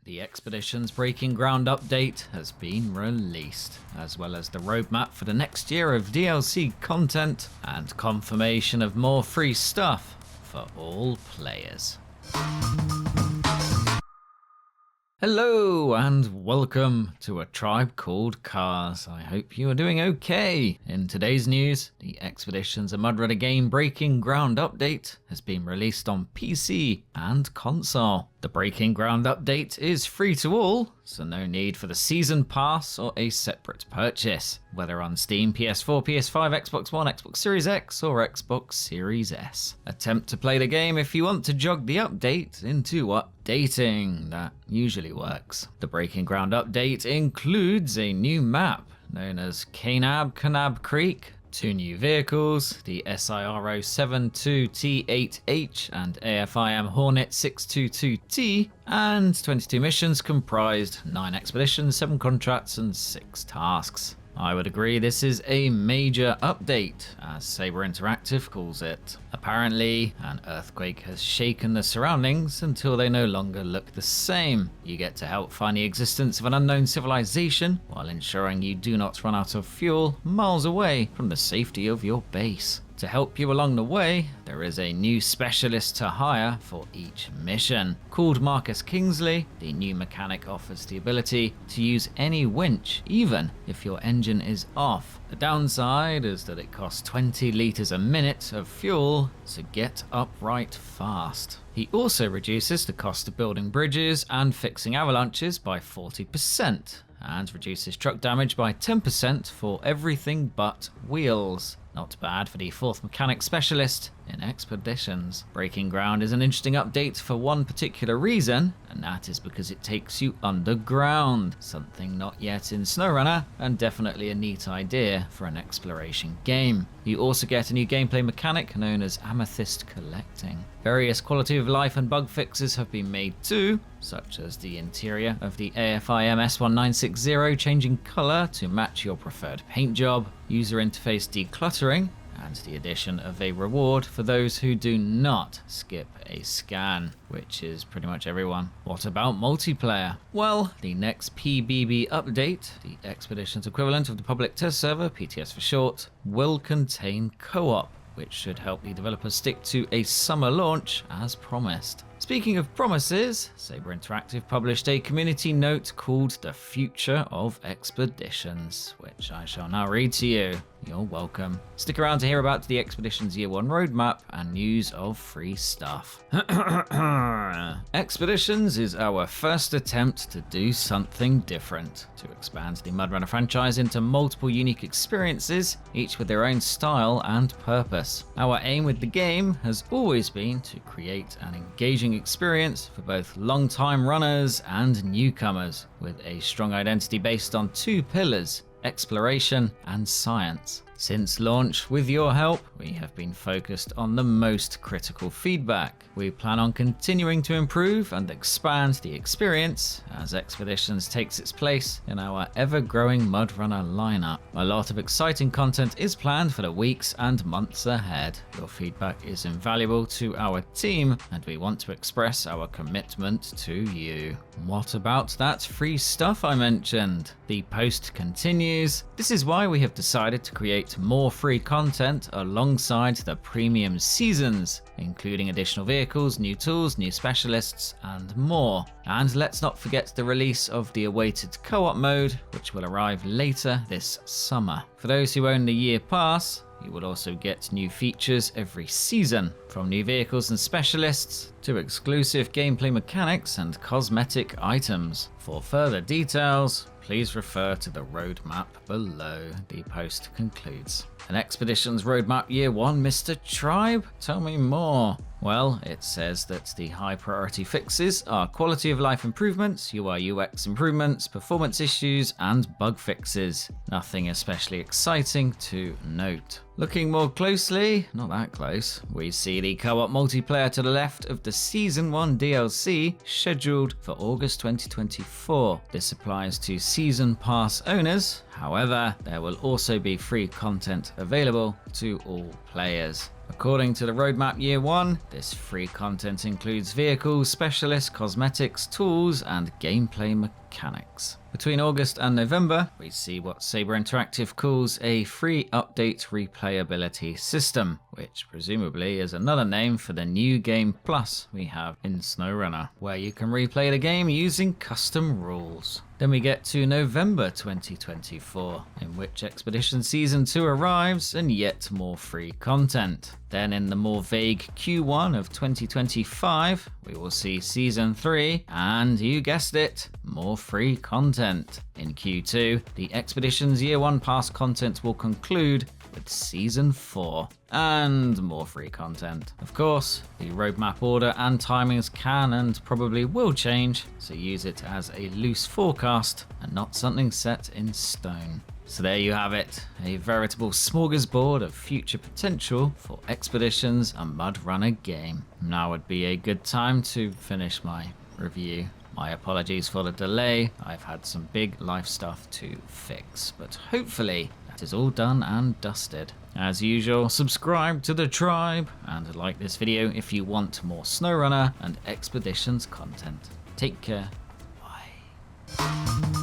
The Expedition's Breaking Ground update has been released, as well as the roadmap for the next year of DLC content and confirmation of more free stuff for all players. Hello and welcome to A Tribe Called Cars. I hope you are doing okay. In today's news, the Expeditions A Mud Runner Game Breaking Ground update has been released on PC and console. The Breaking Ground update is free to all, so no need for the Season Pass or a separate purchase, whether on Steam, PS4, PS5, Xbox One, Xbox Series X or Xbox Series S. Attempt to play the game if you want to jog the update into updating. That usually works. The Breaking Ground update includes a new map known as Kanab Creek, 2 new vehicles, the SIRO 72T8H and AFIM Hornet 622T, and 22 missions comprised 9 expeditions, 7 contracts and 6 tasks. I would agree this is a major update, as Saber Interactive calls it. Apparently, an earthquake has shaken the surroundings until they no longer look the same. You get to help find the existence of an unknown civilization while ensuring you do not run out of fuel miles away from the safety of your base. To help you along the way, there is a new specialist to hire for each mission. Called Marcus Kingsley, the new mechanic offers the ability to use any winch, even if your engine is off. The downside is that it costs 20 litres a minute of fuel to get upright fast. He also reduces the cost of building bridges and fixing avalanches by 40%, and reduces truck damage by 10% for everything but wheels. Not bad for the 4th mechanic specialist in Expeditions. Breaking Ground is an interesting update for one particular reason, and that is because it takes you underground, something not yet in SnowRunner, and definitely a neat idea for an exploration game. You also get a new gameplay mechanic known as Amethyst Collecting. Various quality of life and bug fixes have been made too, such as the interior of the AFIM S1960 changing colour to match your preferred paint job, user interface decluttering, and the addition of a reward for those who do not skip a scan, which is pretty much everyone. What about multiplayer? Well, the next PBB update, the Expeditions equivalent of the public test server, PTS for short, will contain co-op, which should help the developers stick to a summer launch as promised. Speaking of promises, Saber Interactive published a community note called The Future of Expeditions, which I shall now read to you. You're welcome. Stick around to hear about the Expeditions Year 1 roadmap and news of free stuff. Expeditions is our first attempt to do something different, to expand the Mud Runner franchise into multiple unique experiences, each with their own style and purpose. Our aim with the game has always been to create an engaging experience for both long-time runners and newcomers, with a strong identity based on 2 pillars: exploration and science. Since launch, with your help, we have been focused on the most critical feedback. We plan on continuing to improve and expand the experience as Expeditions takes its place in our ever-growing Mud Runner lineup. A lot of exciting content is planned for the weeks and months ahead. Your feedback is invaluable to our team, and we want to express our commitment to you. What about that free stuff I mentioned? The post continues. This is why we have decided to create more free content alongside the premium seasons, including additional vehicles, new tools, new specialists, and more. And let's not forget the release of the awaited co-op mode, which will arrive later this summer. For those who own the year pass, you will also get new features every season, from new vehicles and specialists to exclusive gameplay mechanics and cosmetic items. For further details, please refer to the roadmap below. The post concludes. An Expeditions roadmap Year 1, MrTribe? Tell me more. Well, it says that the high priority fixes are quality of life improvements, UI UX improvements, performance issues, and bug fixes. Nothing especially exciting to note. Looking more closely, not that close, we see the co-op multiplayer to the left of the Season 1 DLC scheduled for August 2024. This applies to Season Pass owners. However, there will also be free content available to all players. According to the roadmap year 1, this free content includes vehicles, specialists, cosmetics, tools, and gameplay mechanics. Between August and November, we see what Saber Interactive calls a free update replayability system, which presumably is another name for the new Game Plus we have in SnowRunner, where you can replay the game using custom rules. Then we get to November 2024, in which Expedition Season 2 arrives and yet more free content. Then in the more vague Q1 of 2025, we will see Season 3 and, you guessed it, more free content. In Q2, the Expedition's Year 1 Pass content will conclude with Season 4 and more free content. Of course, the roadmap order and timings can and probably will change, so use it as a loose forecast and not something set in stone. So there you have it, a veritable smorgasbord of future potential for Expeditions, a MudRunner game. Now would be a good time to finish my review. My apologies for the delay, I've had some big life stuff to fix, but hopefully that is all done and dusted. As usual, subscribe to the tribe and like this video if you want more SnowRunner and Expeditions content. Take care, bye.